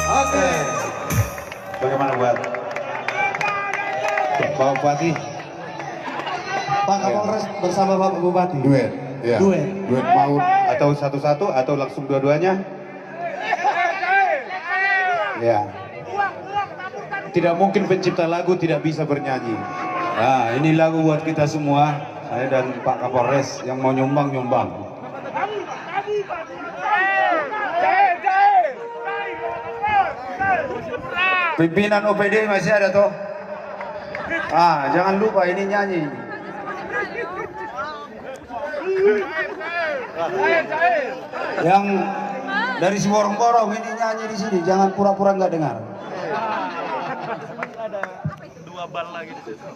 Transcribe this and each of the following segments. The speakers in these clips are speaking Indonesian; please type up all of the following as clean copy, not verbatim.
Oke. Bagaimana buat Bapak Bupati? Pak Kapolres bersama Bapak Bupati. Duet. Ya. Duet. Duet mau atau satu-satu atau langsung dua-duanya? Ya. Tidak mungkin pencipta lagu tidak bisa bernyanyi. Nah, ini lagu buat kita semua. Saya dan Pak Kapolres yang mau nyumbang. Pimpinan OPD masih ada toh? Ah, jangan lupa ini nyanyi. Yang dari si borong-borong ini nyanyi di sini, jangan pura-pura nggak dengar. Ada 2 bal lagi di situ.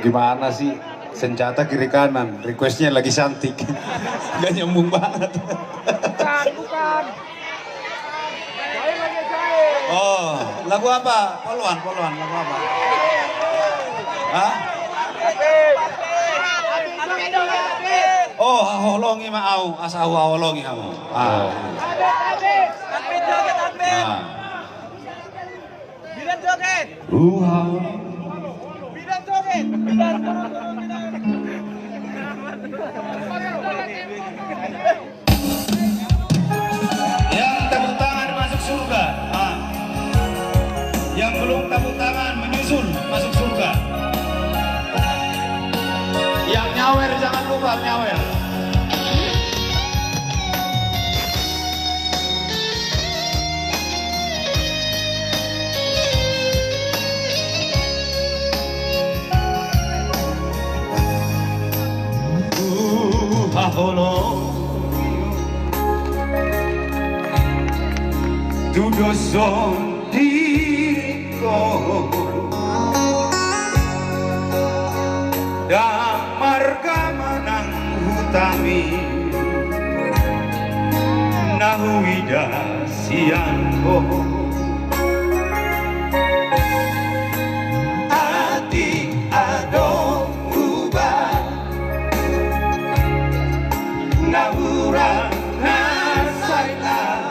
Gimana sih? Senjata kiri kanan, requestnya lagi cantik. Gak nyambung banget. Bukan. Oh, lagu apa? Poluan, lagu apa? Hah? Oh, holongi mau, asa holongi kamu. Ah. Nah. Bidan joget. Bidan joget. Yang tepuk tangan masuk surga. Ah. Yang belum tepuk tangan menyusul masuk surga. Yang nyawer jangan lupa nyawer. Haholo Tudoson diko Damarga manang hutami Nahuida siangko Adik adong ubah Nahura nasaila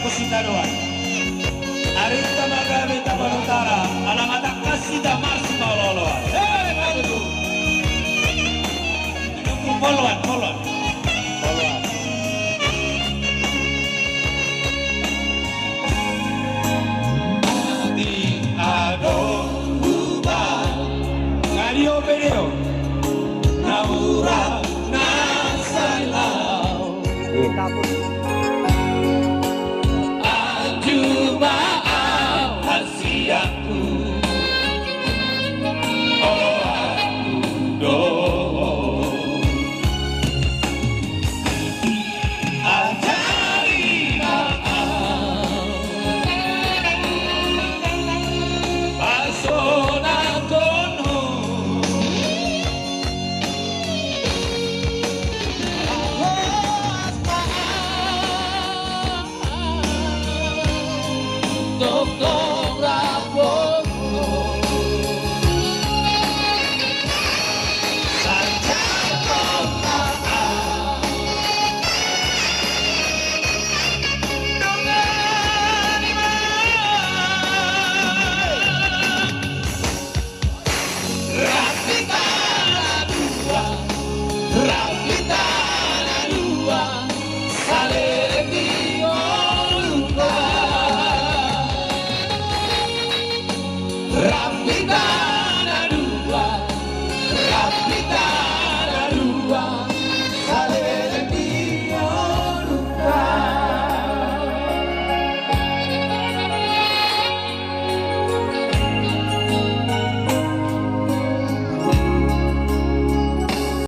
kusita doan. Arita magabe tabarutara, alamata kasita marsi mauloloan. Hei, maju. Tunggu poluan. Di ado ubah, ngadio bedeo, naura nasalau. Ajuma hasiaku, oh aku do. Ajari maaf, pasona kono. Doktor Rapopo Sanjata maaf dengan iman Rapita dua saling diolungkan Rapita